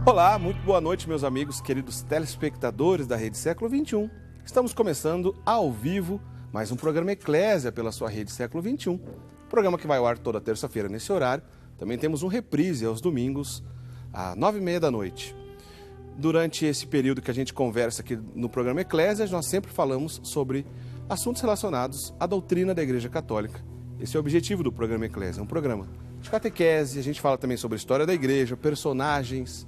Olá, muito boa noite, meus amigos, queridos telespectadores da Rede Século XXI. Estamos começando ao vivo mais um programa Eclésia pela sua Rede Século XXI. Programa que vai ao ar toda terça-feira nesse horário. Também temos um reprise aos domingos, às 9h30 da noite. Durante esse período que a gente conversa aqui no programa Eclésia, nós sempre falamos sobre assuntos relacionados à doutrina da Igreja Católica. Esse é o objetivo do programa Eclésia, é um programa de catequese. A gente fala também sobre a história da Igreja, personagens,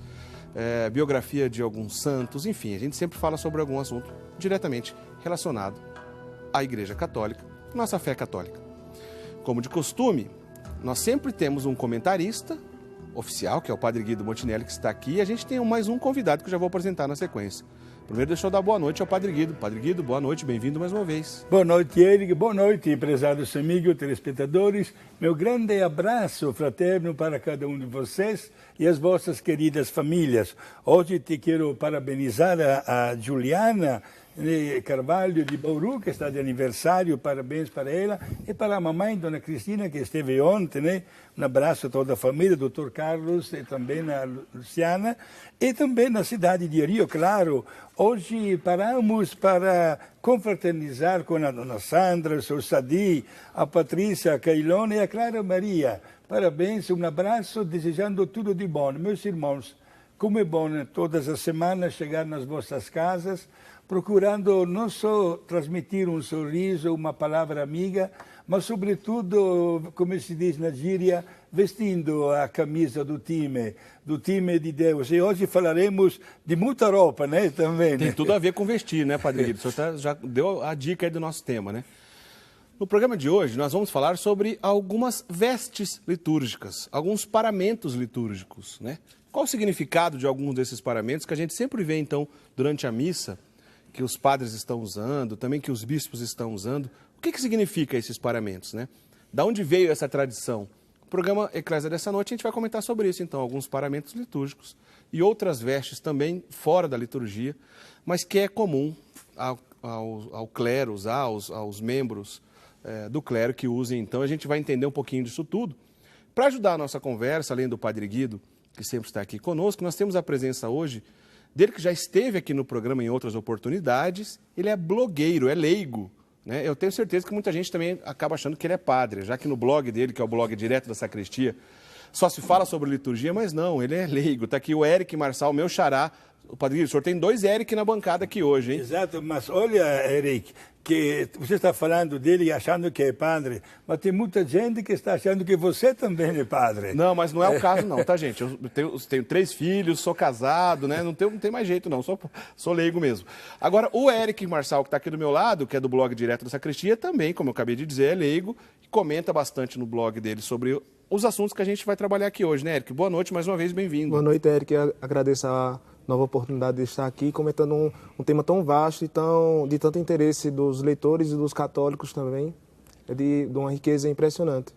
biografia de alguns santos, enfim, a gente sempre fala sobre algum assunto diretamente relacionado à Igreja Católica, nossa fé católica. Como de costume, nós sempre temos um comentarista oficial, que é o Padre Guido Montinelli, que está aqui, e a gente tem mais um convidado que eu já vou apresentar na sequência. Primeiro, deixa eu dar boa noite ao Padre Guido. Padre Guido, boa noite, bem-vindo mais uma vez. Boa noite, Eric. Boa noite, prezados amigos, telespectadores. Meu grande abraço fraterno para cada um de vocês e as vossas queridas famílias. Hoje te quero parabenizar a Juliana Carvalho de Bauru, que está de aniversário, parabéns para ela, e para a mamãe, Dona Cristina, que esteve ontem, né? Um abraço a toda a família, Dr. Carlos e também a Luciana, e também na cidade de Rio Claro. Hoje paramos para confraternizar com a Dona Sandra, o seu Sadi, a Patrícia, a Cailone e a Clara Maria. Parabéns, um abraço, desejando tudo de bom. Meus irmãos, como é bom todas as semanas chegar nas vossas casas, procurando não só transmitir um sorriso, uma palavra amiga, mas sobretudo, como se diz na gíria, vestindo a camisa do time de Deus. E hoje falaremos de muita roupa, né, também. Tem tudo a ver com vestir, né, Padre Guido? O senhor já deu a dica aí do nosso tema, né? No programa de hoje, nós vamos falar sobre algumas vestes litúrgicas, alguns paramentos litúrgicos, né? Qual o significado de alguns desses paramentos que a gente sempre vê, então, durante a missa, que os padres estão usando, também que os bispos estão usando? O que significa esses paramentos, né? Da onde veio essa tradição? No programa Eclésia dessa noite, a gente vai comentar sobre isso, então, alguns paramentos litúrgicos e outras vestes também fora da liturgia, mas que é comum ao clero usar, aos membros do clero que usem. Então, a gente vai entender um pouquinho disso tudo. Para ajudar a nossa conversa, além do Padre Guido, que sempre está aqui conosco, nós temos a presença hoje dele, que já esteve aqui no programa em outras oportunidades. Ele é blogueiro, é leigo, né? Eu tenho certeza que muita gente também acaba achando que ele é padre, já que no blog dele, que é o blog Direto da Sacristia, só se fala sobre liturgia, mas não, ele é leigo. Está aqui o Eric Marçal, meu xará. O Padre Guido, o senhor tem dois Eric na bancada aqui hoje, hein? Exato, mas olha, Eric, que você está falando dele achando que é padre, mas tem muita gente que está achando que você também é padre. Não, mas não é o caso não, tá, gente? Eu tenho 3 filhos, sou casado, né? Não tem mais jeito não, sou leigo mesmo. Agora, o Eric Marçal, que está aqui do meu lado, que é do blog Direto da Sacristia, também, como eu acabei de dizer, é leigo, e comenta bastante no blog dele sobre os assuntos que a gente vai trabalhar aqui hoje, né, Eric? Boa noite, mais uma vez, bem-vindo. Boa noite, Eric. Eu agradeço a nova oportunidade de estar aqui comentando um tema tão vasto e de tanto interesse dos leitores e dos católicos também. É de uma riqueza impressionante.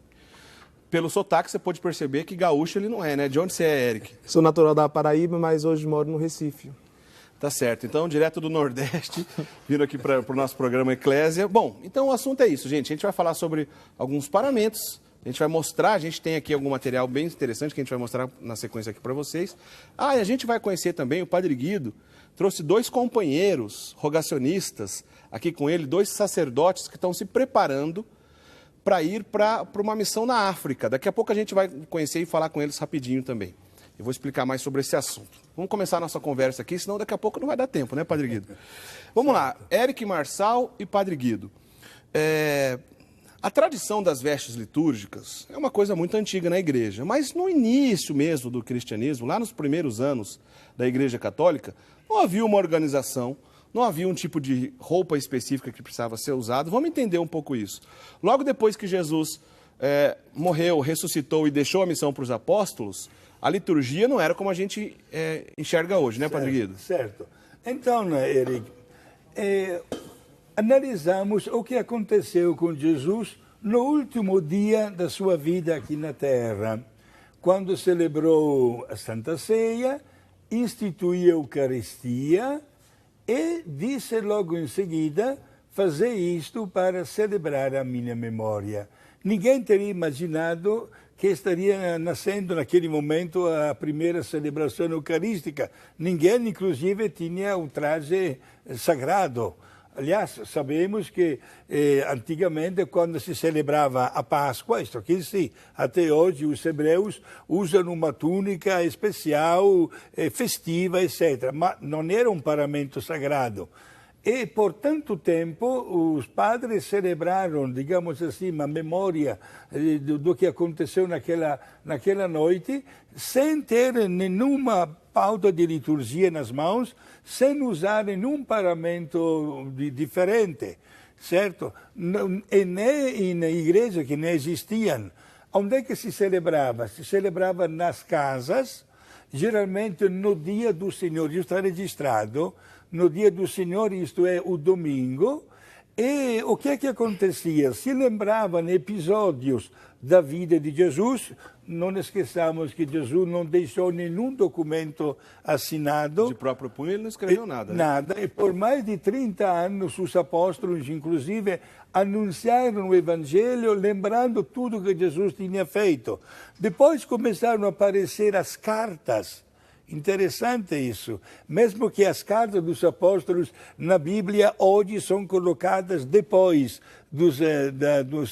Pelo sotaque, você pode perceber que gaúcho ele não é, né? De onde você é, Eric? Sou natural da Paraíba, mas hoje moro no Recife. Tá certo. Então, direto do Nordeste, vindo aqui para o nosso programa Eclésia. Bom, então o assunto é isso, gente. A gente vai falar sobre alguns paramentos. A gente vai mostrar, a gente tem aqui algum material bem interessante que a gente vai mostrar na sequência aqui para vocês. E a gente vai conhecer também o Padre Guido, trouxe 2 companheiros rogacionistas aqui com ele, 2 sacerdotes que estão se preparando para ir para uma missão na África. Daqui a pouco a gente vai conhecer e falar com eles rapidinho também. Eu vou explicar mais sobre esse assunto. Vamos começar a nossa conversa aqui, senão daqui a pouco não vai dar tempo, né, Padre Guido? Vamos lá, Eric Marçal e Padre Guido. A tradição das vestes litúrgicas é uma coisa muito antiga na igreja, mas no início mesmo do cristianismo, lá nos primeiros anos da Igreja Católica, não havia uma organização, não havia um tipo de roupa específica que precisava ser usado. Vamos entender um pouco isso. Logo depois que Jesus morreu, ressuscitou e deixou a missão para os apóstolos, a liturgia não era como a gente enxerga hoje, né, Padre Guido? Certo. Então, Eric, analisamos o que aconteceu com Jesus no último dia da sua vida aqui na Terra, quando celebrou a Santa Ceia, instituiu a Eucaristia e disse logo em seguida: fazer isto para celebrar a minha memória. Ninguém teria imaginado que estaria nascendo naquele momento a primeira celebração eucarística. Ninguém, inclusive, tinha um traje sagrado. Aliás, sabemos que antigamente, quando se celebrava a Páscoa, isto aqui sim, até hoje os hebreus usam uma túnica especial, festiva, etc. Mas não era um paramento sagrado. E por tanto tempo os padres celebraram, digamos assim, uma memória do que aconteceu naquela noite, sem ter nenhuma pauta de liturgia nas mãos, sem usar nenhum paramento diferente, certo? E nem em igrejas que não existiam. Onde é que se celebrava? Se celebrava nas casas, geralmente no dia do Senhor, isso está registrado, no dia do Senhor, isto é, o domingo. E o que é que acontecia? Se lembravam episódios da vida de Jesus. Não esqueçamos que Jesus não deixou nenhum documento assinado. De próprio punho ele não escreveu nada. Nada. E por mais de 30 anos os apóstolos, inclusive, anunciaram o Evangelho lembrando tudo que Jesus tinha feito. Depois começaram a aparecer as cartas. Interessante isso. Mesmo que as cartas dos apóstolos na Bíblia hoje são colocadas depois dos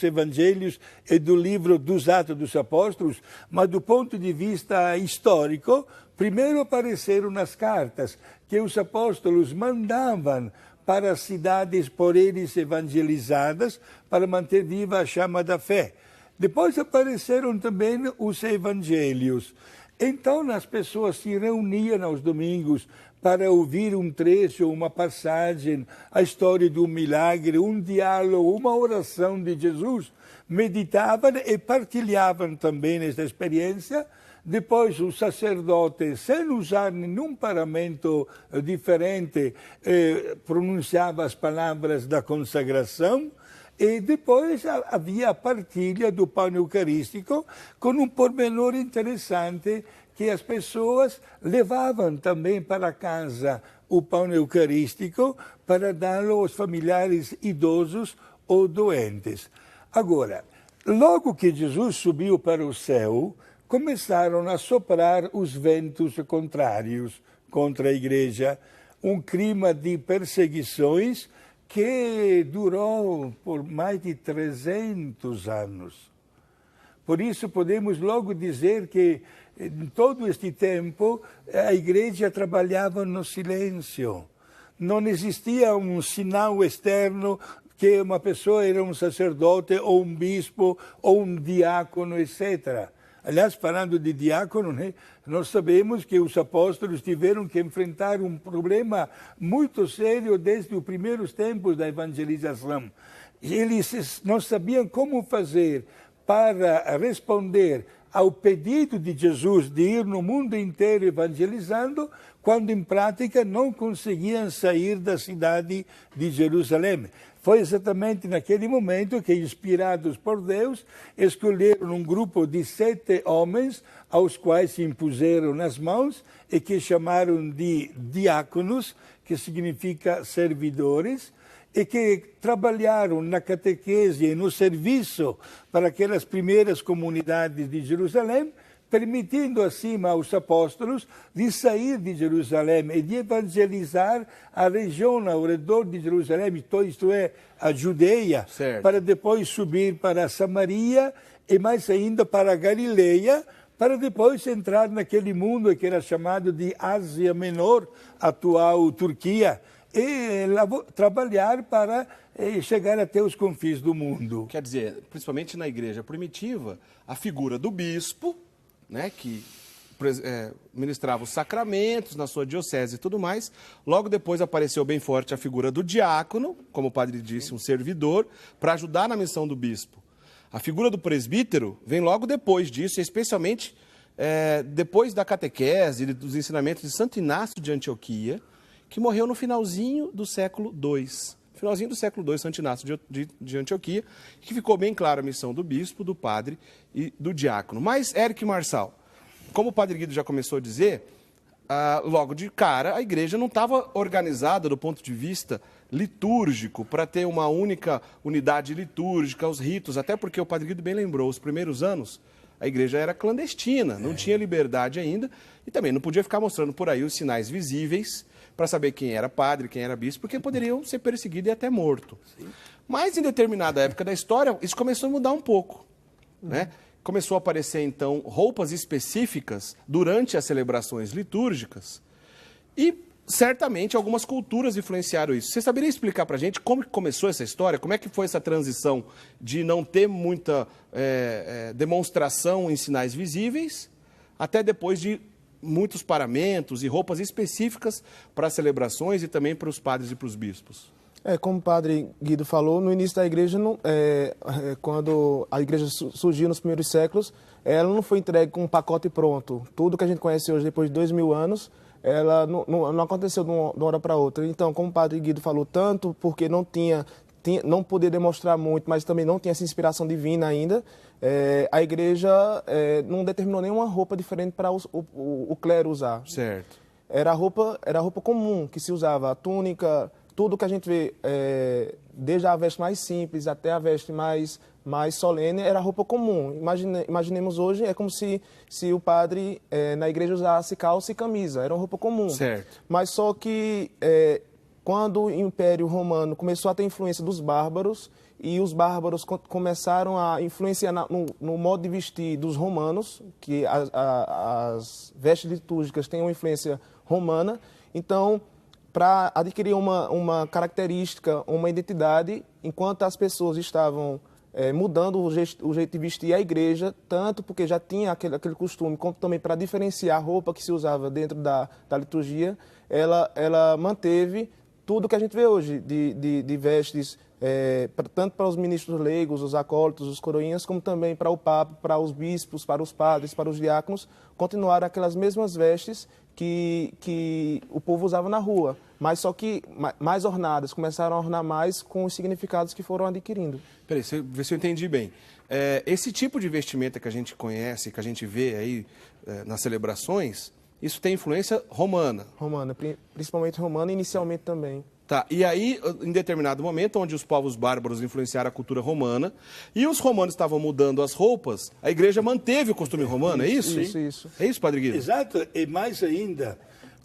evangelhos e do livro dos Atos dos Apóstolos, mas do ponto de vista histórico, primeiro apareceram nas cartas que os apóstolos mandavam para as cidades por eles evangelizadas para manter viva a chama da fé. Depois apareceram também os evangelhos. Então as pessoas se reuniam aos domingos para ouvir um trecho, uma passagem, a história de um milagre, um diálogo, uma oração de Jesus. Meditavam e partilhavam também esta experiência. Depois o sacerdote, sem usar nenhum paramento diferente, pronunciava as palavras da consagração. E depois havia a partilha do pão eucarístico, com um pormenor interessante, que as pessoas levavam também para casa o pão eucarístico para dá-lo aos familiares idosos ou doentes. Agora, logo que Jesus subiu para o céu, começaram a soprar os ventos contrários contra a igreja, um clima de perseguições que durou por mais de 300 anos. Por isso podemos logo dizer que em todo este tempo a igreja trabalhava no silêncio. Não existia um sinal externo que uma pessoa era um sacerdote ou um bispo ou um diácono, etc. Aliás, falando de diácono, né, nós sabemos que os apóstolos tiveram que enfrentar um problema muito sério desde os primeiros tempos da evangelização. Eles não sabiam como fazer para responder ao pedido de Jesus de ir no mundo inteiro evangelizando, quando em prática não conseguiam sair da cidade de Jerusalém. Foi exatamente naquele momento que, inspirados por Deus, escolheram um grupo de 7 homens, aos quais se impuseram nas mãos e que chamaram de diáconos, que significa servidores, e que trabalharam na catequese e no serviço para aquelas primeiras comunidades de Jerusalém, permitindo assim aos apóstolos de sair de Jerusalém e de evangelizar a região ao redor de Jerusalém, isto é, a Judeia, certo, para depois subir para Samaria e mais ainda para a Galileia, para depois entrar naquele mundo que era chamado de Ásia Menor, atual Turquia, e trabalhar para chegar até os confins do mundo. Quer dizer, principalmente na igreja primitiva, a figura do bispo, né, que ministrava os sacramentos na sua diocese e tudo mais. Logo depois apareceu bem forte a figura do diácono, como o padre disse, um servidor, para ajudar na missão do bispo. A figura do presbítero vem logo depois disso, especialmente depois da catequese e dos ensinamentos de Santo Inácio de Antioquia, que morreu no finalzinho do século II. Finalzinho do século II, Santo Inácio de Antioquia, que ficou bem clara a missão do bispo, do padre e do diácono. Mas, Érico Marçal, como o padre Guido já começou a dizer, logo de cara, a igreja não estava organizada do ponto de vista litúrgico, para ter uma única unidade litúrgica, os ritos, até porque o padre Guido bem lembrou, os primeiros anos, a igreja era clandestina, não tinha liberdade ainda e também não podia ficar mostrando por aí os sinais visíveis para saber quem era padre, quem era bispo, porque poderiam ser perseguidos e até morto. Mas em determinada época da história, isso começou a mudar um pouco, né? Começou a aparecer, então, roupas específicas durante as celebrações litúrgicas e, certamente, algumas culturas influenciaram isso. Você saberia explicar para a gente como que começou essa história? Como é que foi essa transição de não ter muita demonstração em sinais visíveis até depois de muitos paramentos e roupas específicas para as celebrações e também para os padres e para os bispos? Como o padre Guido falou, no início da igreja, quando a igreja surgiu nos primeiros séculos, ela não foi entregue com um pacote pronto. Tudo que a gente conhece hoje, depois de 2000 anos, ela não aconteceu de uma hora para outra. Então, como o padre Guido falou, tanto porque não podia demonstrar muito, mas também não tinha essa inspiração divina ainda, a igreja não determinou nenhuma roupa diferente para o clero usar. Certo. Era a roupa comum que se usava, a túnica, tudo que a gente vê, desde a veste mais simples até a veste mais solene, era roupa comum. Imaginemos hoje, é como se o padre na igreja usasse calça e camisa, era uma roupa comum. Certo. Mas só que quando o Império Romano começou a ter influência dos bárbaros, e os bárbaros começaram a influenciar no modo de vestir dos romanos, que as vestes litúrgicas têm uma influência romana, então, para adquirir uma característica, uma identidade, enquanto as pessoas estavam mudando o jeito de vestir a igreja, tanto porque já tinha aquele costume, como também para diferenciar a roupa que se usava dentro da liturgia, ela manteve tudo que a gente vê hoje de vestes, tanto para os ministros leigos, os acólitos, os coroinhas, como também para o Papa, para os bispos, para os padres, para os diáconos, continuaram aquelas mesmas vestes que o povo usava na rua, mas só que mais ornadas, começaram a ornar mais com os significados que foram adquirindo. Peraí, vê se eu entendi bem. Esse tipo de vestimenta que a gente conhece, que a gente vê aí nas celebrações, isso tem influência romana? Romana, principalmente romana, inicialmente também. Tá, e aí, em determinado momento, onde os povos bárbaros influenciaram a cultura romana, e os romanos estavam mudando as roupas, a igreja manteve o costume romano, é isso? Isso. É isso, Padre Guido? Exato, e mais ainda,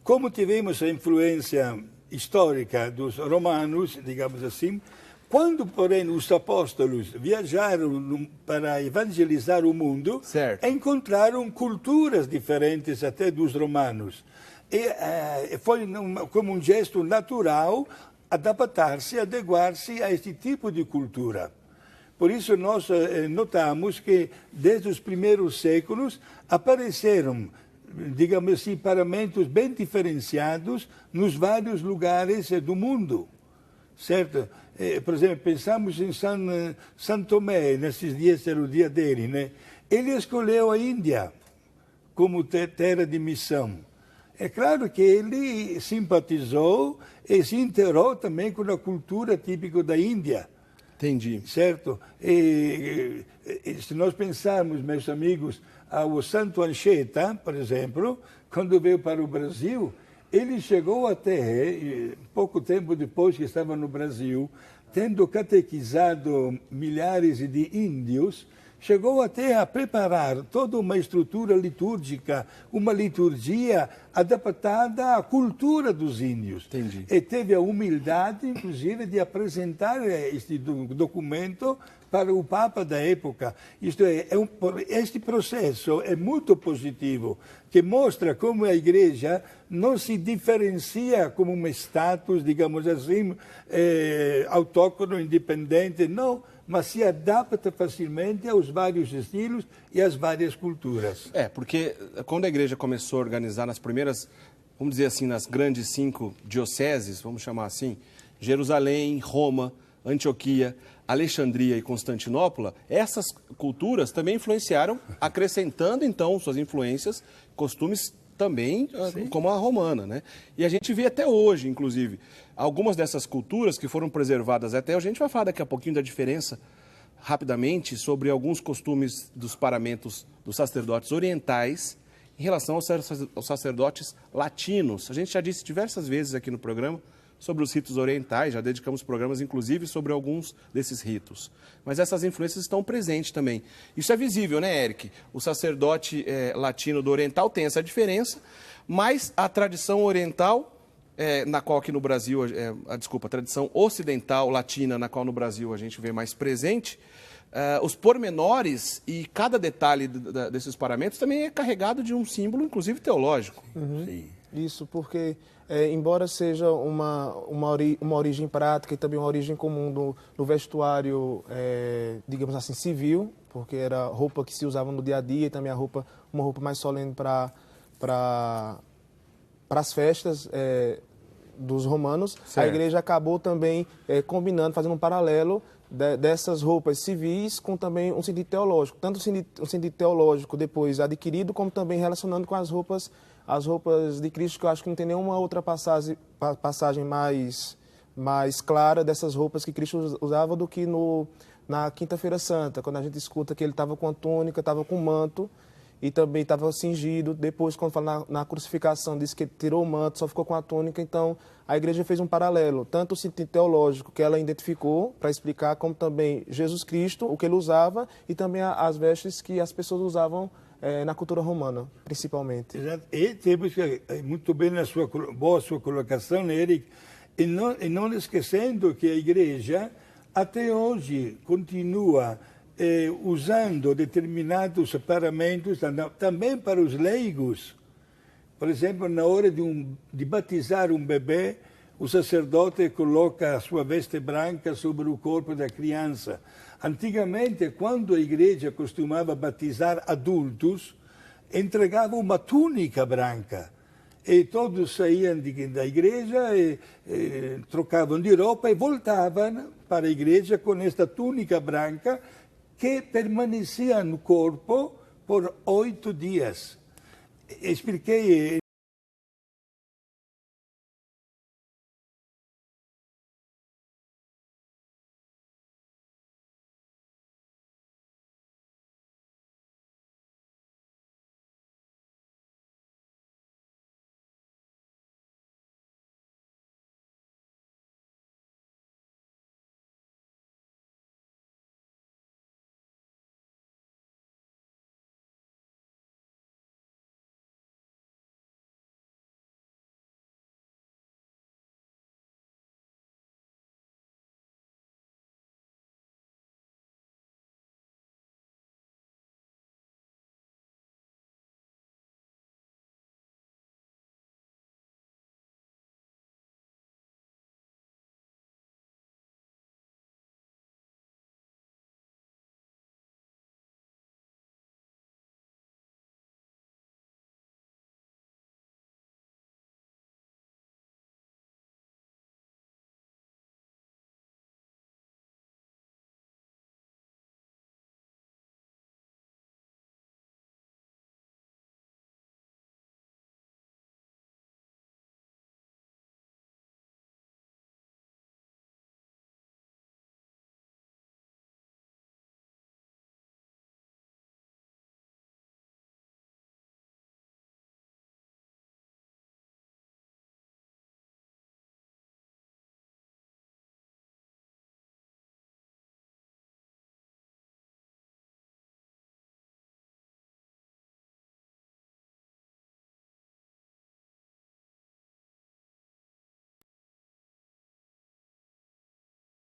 como tivemos a influência histórica dos romanos, digamos assim, quando, porém, os apóstolos viajaram para evangelizar o mundo, certo, encontraram culturas diferentes até dos romanos. E foi como um gesto natural adaptar-se, adequar-se a este tipo de cultura. Por isso nós notamos que desde os primeiros séculos apareceram, digamos assim, paramentos bem diferenciados nos vários lugares do mundo, certo? Por exemplo, pensamos em São Tomé, nesses dias era o dia dele, né? Ele escolheu a Índia como terra de missão. É claro que ele simpatizou e se inteirou também com a cultura típica da Índia. Entendi. Certo? E se nós pensarmos, meus amigos, ao Santo Anchieta, por exemplo, quando veio para o Brasil, ele chegou até, pouco tempo depois que estava no Brasil, tendo catequizado milhares de índios, chegou até a preparar toda uma estrutura litúrgica, uma liturgia adaptada à cultura dos índios. Entendi. E teve a humildade, inclusive, de apresentar este documento para o Papa da época. Isto este processo é muito positivo, que mostra como a Igreja não se diferencia como um status, digamos assim, autóctono, independente, não, mas se adapta facilmente aos vários estilos e às várias culturas. Porque quando a igreja começou a organizar nas primeiras, vamos dizer assim, nas grandes 5 dioceses, vamos chamar assim, Jerusalém, Roma, Antioquia, Alexandria e Constantinopla, essas culturas também influenciaram, acrescentando então suas influências, costumes também, como a romana, né? E a gente vê até hoje, inclusive, algumas dessas culturas que foram preservadas até hoje. A gente vai falar daqui a pouquinho da diferença, rapidamente, sobre alguns costumes dos paramentos dos sacerdotes orientais em relação aos sacerdotes latinos. A gente já disse diversas vezes aqui no programa sobre os ritos orientais, já dedicamos programas, inclusive, sobre alguns desses ritos. Mas essas influências estão presentes também. Isso é visível, né, Eric? O sacerdote latino do oriental tem essa diferença, mas a tradição oriental, na qual aqui no Brasil, a tradição ocidental latina, na qual no Brasil a gente vê mais presente, os pormenores e cada detalhe desses paramentos também é carregado de um símbolo, inclusive teológico. Uhum. Sim. Isso, porque embora seja uma origem prática e também uma origem comum do vestuário, digamos assim, civil, porque era roupa que se usava no dia a dia e também uma roupa mais solene para as festas dos romanos, certo. A igreja acabou também combinando, fazendo um paralelo dessas roupas civis com também um sentido teológico. Tanto o sentido teológico depois adquirido, como também relacionando com as roupas de Cristo, que eu acho que não tem nenhuma outra passagem mais clara dessas roupas que Cristo usava do que na Quinta-feira Santa, quando a gente escuta que ele estava com a túnica, estava com o manto, e também estava cingido. Depois, quando fala na crucificação, diz que ele tirou o manto, só ficou com a túnica. Então, a igreja fez um paralelo, tanto o sentido teológico que ela identificou para explicar, como também Jesus Cristo, o que ele usava, e também as vestes que as pessoas usavam na cultura romana, principalmente. Exato. E temos que, muito bem a sua colocação, Eric, e não esquecendo que a igreja, até hoje, continua usando determinados paramentos também para os leigos. Por exemplo, na hora de batizar um bebê, o sacerdote coloca a sua veste branca sobre o corpo da criança. Antigamente, quando a igreja costumava batizar adultos, entregava uma túnica branca. E todos saíam da igreja, trocavam de roupa e voltavam para a igreja com esta túnica branca, que permanecia no corpo por 8 dias. Expliquei